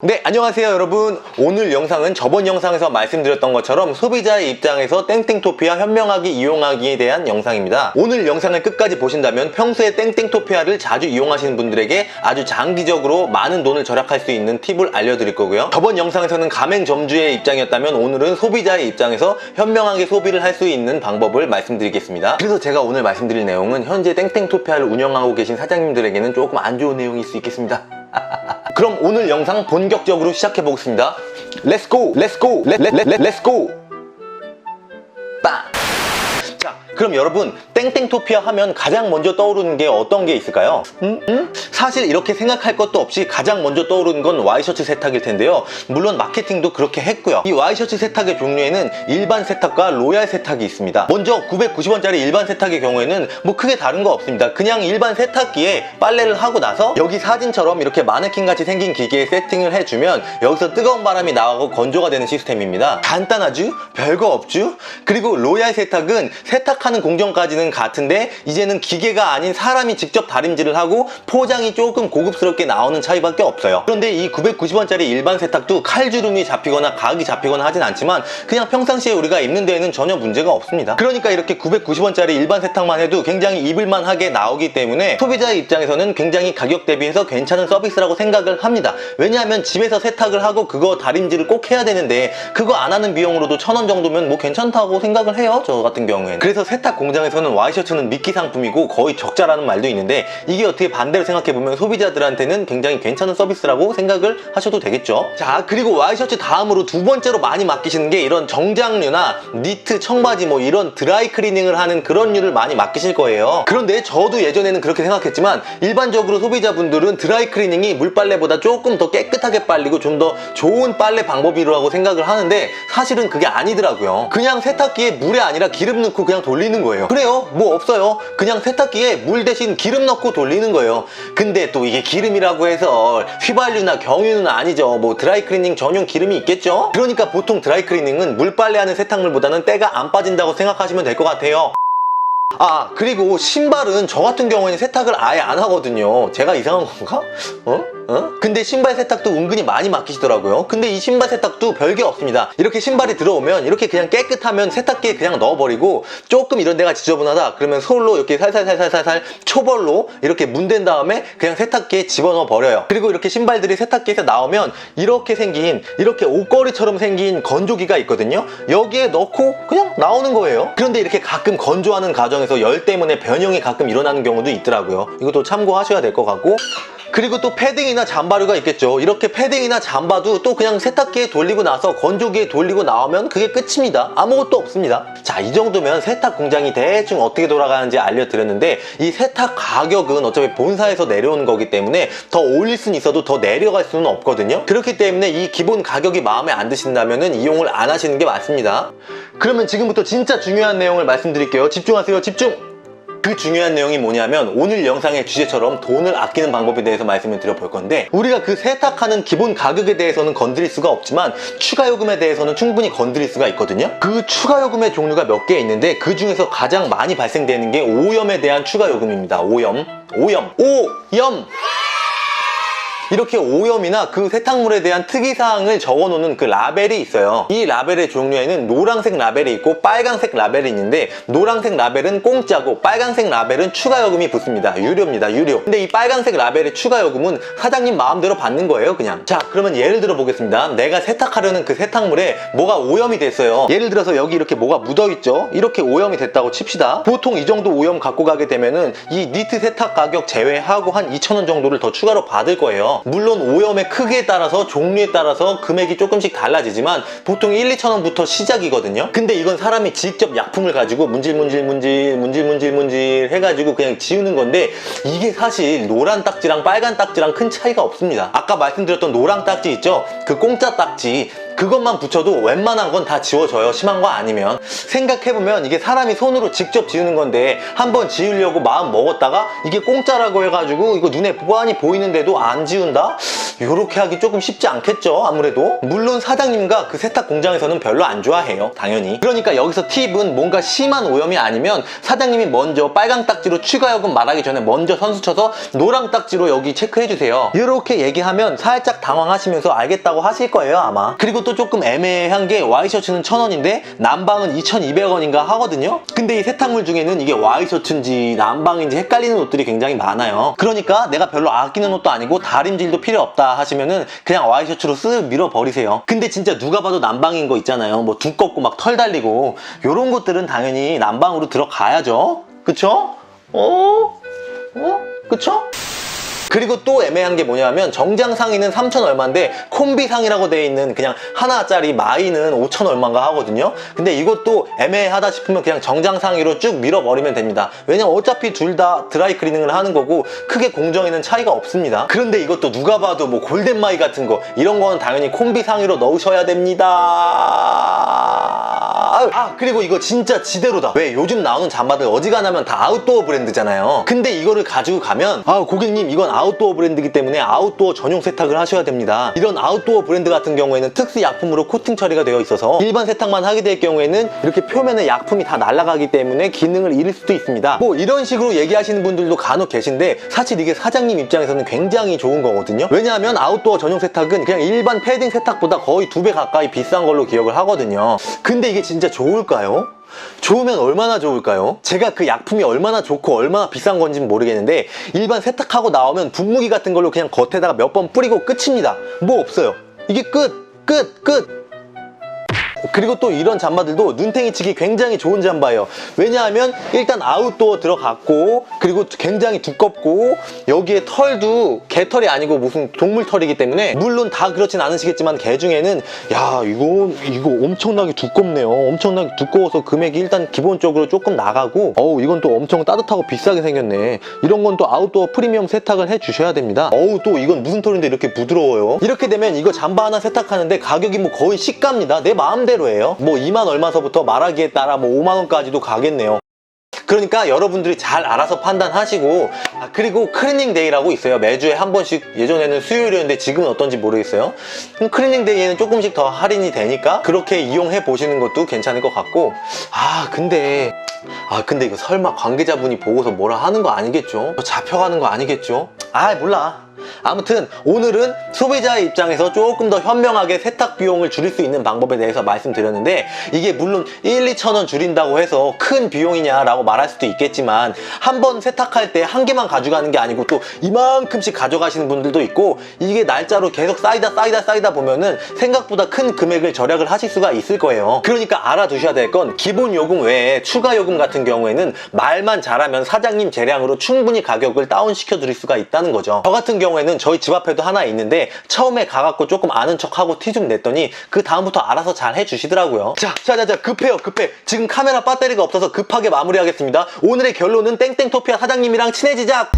네, 안녕하세요 여러분. 오늘 영상은 저번 영상에서 말씀드렸던 것처럼 소비자의 입장에서 땡땡토피아 현명하게 이용하기에 대한 영상입니다. 오늘 영상을 끝까지 보신다면 평소에 땡땡토피아를 자주 이용하시는 분들에게 아주 장기적으로 많은 돈을 절약할 수 있는 팁을 알려드릴 거고요. 저번 영상에서는 가맹점주의 입장이었다면 오늘은 소비자의 입장에서 현명하게 소비를 할 수 있는 방법을 말씀드리겠습니다. 그래서 제가 오늘 말씀드릴 내용은 현재 땡땡토피아를 운영하고 계신 사장님들에게는 조금 안 좋은 내용일 수 있겠습니다. 그럼 오늘 영상 본격적으로 시작해 보겠습니다. 렛츠고! 렛츠고! 렛츠고! 빵! 자, 그럼 여러분 땡땡토피아 하면 가장 먼저 떠오르는 게 어떤 게 있을까요? 사실 이렇게 생각할 것도 없이 가장 먼저 떠오르는 건 와이셔츠 세탁일 텐데요. 물론 마케팅도 그렇게 했고요. 이 와이셔츠 세탁의 종류에는 일반 세탁과 로얄 세탁이 있습니다. 먼저 990원짜리 일반 세탁의 경우에는 뭐 크게 다른 거 없습니다. 그냥 일반 세탁기에 빨래를 하고 나서 여기 사진처럼 이렇게 마네킹 같이 생긴 기계에 세팅을 해주면 여기서 뜨거운 바람이 나가고 건조가 되는 시스템입니다. 간단하죠? 별거 없죠? 그리고 로얄 세탁은 세탁하는 공정까지는 같은데 이제는 기계가 아닌 사람이 직접 다림질을 하고 포장이 조금 고급스럽게 나오는 차이밖에 없어요. 그런데 이 990원짜리 일반 세탁도 칼주름이 잡히거나 각이 잡히거나 하진 않지만 그냥 평상시에 우리가 입는 데에는 전혀 문제가 없습니다. 그러니까 이렇게 990원짜리 일반 세탁만 해도 굉장히 입을만하게 나오기 때문에 소비자의 입장에서는 굉장히 가격 대비해서 괜찮은 서비스라고 생각을 합니다. 왜냐하면 집에서 세탁을 하고 그거 다림질을 꼭 해야 되는데 그거 안 하는 비용으로도 1000원 정도면 뭐 괜찮다고 생각을 해요, 저 같은 경우에는. 그래서 세탁 공장에서는 와이셔츠는 미끼 상품이고 거의 적자라는 말도 있는데 이게 어떻게 반대로 생각해보면 소비자들한테는 굉장히 괜찮은 서비스라고 생각을 하셔도 되겠죠. 자, 그리고 와이셔츠 다음으로 두 번째로 많이 맡기시는 게 이런 정장류나 니트, 청바지 뭐 이런 드라이 클리닝을 하는 그런 류를 많이 맡기실 거예요. 그런데 저도 예전에는 그렇게 생각했지만 일반적으로 소비자분들은 드라이 클리닝이 물빨래보다 조금 더 깨끗하게 빨리고 좀 더 좋은 빨래 방법이라고 생각을 하는데 사실은 그게 아니더라고요. 그냥 세탁기에 물이 아니라 기름 넣고 그냥 돌리는 거예요. 그래요, 뭐 없어요. 그냥 세탁기에 물 대신 기름 넣고 돌리는 거예요. 근데 또 이게 기름이라고 해서 휘발유나 경유는 아니죠. 뭐 드라이클리닝 전용 기름이 있겠죠. 그러니까 보통 드라이클리닝은 물빨래하는 세탁물보다는 때가 안 빠진다고 생각하시면 될 것 같아요. 아, 그리고 신발은 저 같은 경우에는 세탁을 아예 안 하거든요. 제가 이상한 건가? 근데 신발 세탁도 은근히 많이 맡기시더라고요. 근데 이 신발 세탁도 별게 없습니다. 이렇게 신발이 들어오면 이렇게 그냥 깨끗하면 세탁기에 그냥 넣어버리고 조금 이런 데가 지저분하다 그러면 솔로 이렇게 살살살살살 초벌로 이렇게 문댄 다음에 그냥 세탁기에 집어넣어 버려요. 그리고 이렇게 신발들이 세탁기에서 나오면 이렇게 생긴 이렇게 옷걸이처럼 생긴 건조기가 있거든요. 여기에 넣고 그냥 나오는 거예요. 그런데 이렇게 가끔 건조하는 과정에서 열 때문에 변형이 가끔 일어나는 경우도 있더라고요. 이것도 참고하셔야 될 것 같고, 그리고 또 패딩이나 잠바류가 있겠죠. 이렇게 패딩이나 잠바도 또 그냥 세탁기에 돌리고 나서 건조기에 돌리고 나오면 그게 끝입니다. 아무것도 없습니다. 자, 이 정도면 세탁 공장이 대충 어떻게 돌아가는지 알려드렸는데 이 세탁 가격은 어차피 본사에서 내려오는 거기 때문에 더 올릴 수는 있어도 더 내려갈 수는 없거든요. 그렇기 때문에 이 기본 가격이 마음에 안 드신다면 이용을 안 하시는 게 맞습니다. 그러면 지금부터 진짜 중요한 내용을 말씀드릴게요. 집중하세요, 집중! 그 중요한 내용이 뭐냐면 오늘 영상의 주제처럼 돈을 아끼는 방법에 대해서 말씀을 드려볼 건데, 우리가 그 세탁하는 기본 가격에 대해서는 건드릴 수가 없지만 추가 요금에 대해서는 충분히 건드릴 수가 있거든요. 그 추가 요금의 종류가 몇 개 있는데 그 중에서 가장 많이 발생되는 게 오염에 대한 추가 요금입니다. 오염. 이렇게 오염이나 그 세탁물에 대한 특이사항을 적어놓는 그 라벨이 있어요. 이 라벨의 종류에는 노란색 라벨이 있고 빨간색 라벨이 있는데 노란색 라벨은 공짜고 빨간색 라벨은 추가 요금이 붙습니다. 유료입니다, 유료. 근데 이 빨간색 라벨의 추가 요금은 사장님 마음대로 받는 거예요, 그냥. 자, 그러면 예를 들어 보겠습니다. 내가 세탁하려는 그 세탁물에 뭐가 오염이 됐어요. 예를 들어서 여기 이렇게 뭐가 묻어있죠. 이렇게 오염이 됐다고 칩시다. 보통 이 정도 오염 갖고 가게 되면은 이 니트 세탁 가격 제외하고 한 2,000원 정도를 더 추가로 받을 거예요. 물론 오염의 크기에 따라서 종류에 따라서 금액이 조금씩 달라지지만 보통 1, 2,000원부터 시작이거든요. 근데 이건 사람이 직접 약품을 가지고 문질 해가지고 그냥 지우는 건데 이게 사실 노란 딱지랑 빨간 딱지랑 큰 차이가 없습니다. 아까 말씀드렸던 노란 딱지 있죠? 그 공짜 딱지, 그것만 붙여도 웬만한 건 다 지워져요. 심한 거 아니면. 생각해보면 이게 사람이 손으로 직접 지우는 건데 한번 지우려고 마음 먹었다가 이게 공짜라고 해가지고 이거 눈에 뻔히 보이는데도 안 지운다? 요렇게 하기 조금 쉽지 않겠죠, 아무래도. 물론 사장님과 그 세탁 공장에서는 별로 안 좋아해요, 당연히. 그러니까 여기서 팁은 뭔가 심한 오염이 아니면 사장님이 먼저 빨강 딱지로 추가 요금 말하기 전에 먼저 선수 쳐서 노랑 딱지로 여기 체크해주세요. 이렇게 얘기하면 살짝 당황하시면서 알겠다고 하실 거예요, 아마. 그리고 또 조금 애매한 게 와이셔츠는 1,000원인데 난방은 2,200원인가 하거든요. 근데 이 세탁물 중에는 이게 와이셔츠인지 난방인지 헷갈리는 옷들이 굉장히 많아요. 그러니까 내가 별로 아끼는 옷도 아니고 다림질도 필요 없다 하시면은 그냥 와이셔츠로 쓱 밀어버리세요. 근데 진짜 누가 봐도 난방인 거 있잖아요. 뭐 두껍고 막 털 달리고 요런 것들은 당연히 난방으로 들어가야죠. 그쵸? 그쵸? 그리고 또 애매한 게 뭐냐면 정장 상의는 3,000 얼마인데 콤비 상의라고 되어 있는 그냥 하나짜리 마이는 5,000 얼마인가 하거든요. 근데 이것도 애매하다 싶으면 그냥 정장 상의로 쭉 밀어버리면 됩니다. 왜냐면 어차피 둘 다 드라이 클리닝을 하는 거고 크게 공정에는 차이가 없습니다. 그런데 이것도 누가 봐도 뭐 골덴 마이 같은 거 이런 거는 당연히 콤비 상의로 넣으셔야 됩니다. 그리고 이거 진짜 지대로다. 왜 요즘 나오는 잠바들 어지간하면 다 아웃도어 브랜드잖아요. 근데 이거를 가지고 가면 고객님 이건 아웃도어 브랜드이기 때문에 아웃도어 전용 세탁을 하셔야 됩니다. 이런 아웃도어 브랜드 같은 경우에는 특수 약품으로 코팅 처리가 되어 있어서 일반 세탁만 하게 될 경우에는 이렇게 표면에 약품이 다 날아가기 때문에 기능을 잃을 수도 있습니다. 뭐 이런 식으로 얘기하시는 분들도 간혹 계신데 사실 이게 사장님 입장에서는 굉장히 좋은 거거든요. 왜냐하면 아웃도어 전용 세탁은 그냥 일반 패딩 세탁보다 거의 2배 가까이 비싼 걸로 기억을 하거든요. 근데 이게 진짜 좋을까요? 좋으면 얼마나 좋을까요? 제가 그 약품이 얼마나 좋고 얼마나 비싼 건지는 모르겠는데 일반 세탁하고 나오면 분무기 같은 걸로 그냥 겉에다가 몇 번 뿌리고 끝입니다. 뭐 없어요. 이게 끝! 그리고 또 이런 잠바들도 눈탱이 치기 굉장히 좋은 잠바예요. 왜냐하면 일단 아웃도어 들어갔고 그리고 굉장히 두껍고 여기에 털도 개털이 아니고 무슨 동물 털이기 때문에 물론 다 그렇진 않으시겠지만 개 중에는 야 이거 엄청나게 두껍네요. 엄청나게 두꺼워서 금액이 일단 기본적으로 조금 나가고 이건 또 엄청 따뜻하고 비싸게 생겼네. 이런 건 또 아웃도어 프리미엄 세탁을 해주셔야 됩니다. 또 이건 무슨 털인데 이렇게 부드러워요. 이렇게 되면 이거 잠바 하나 세탁하는데 가격이 뭐 거의 시가입니다. 내 마음대로예요. 뭐 2만 얼마서부터 말하기에 따라 뭐 5만 원까지도 가겠네요. 그러니까 여러분들이 잘 알아서 판단하시고 그리고 클리닝 데이라고 있어요. 매주에 한 번씩. 예전에는 수요일이었는데 지금은 어떤지 모르겠어요. 클리닝 데이에는 조금씩 더 할인이 되니까 그렇게 이용해 보시는 것도 괜찮을 것 같고 근데 이거 설마 관계자분이 보고서 뭐라 하는 거 아니겠죠? 잡혀가는 거 아니겠죠? 몰라. 아무튼 오늘은 소비자의 입장에서 조금 더 현명하게 세탁 비용을 줄일 수 있는 방법에 대해서 말씀드렸는데 이게 물론 1-2,000원 줄인다고 해서 큰 비용이냐라고 말할 수도 있겠지만 한 번 세탁할 때 한 개만 가져가는 게 아니고 또 이만큼씩 가져가시는 분들도 있고 이게 날짜로 계속 쌓이다 보면은 생각보다 큰 금액을 절약을 하실 수가 있을 거예요. 그러니까 알아두셔야 될 건 기본 요금 외에 추가 요금 같은 경우에는 말만 잘하면 사장님 재량으로 충분히 가격을 다운시켜 드릴 수가 있다는 거죠. 저 같은 경우에는 저희 집 앞에도 하나 있는데 처음에 가갖고 조금 아는 척하고 티 좀 냈더니 그 다음부터 알아서 잘 해주시더라고요. 자 급해. 지금 카메라 배터리가 없어서 급하게 마무리하겠습니다. 오늘의 결론은 땡땡토피아 사장님이랑 친해지자.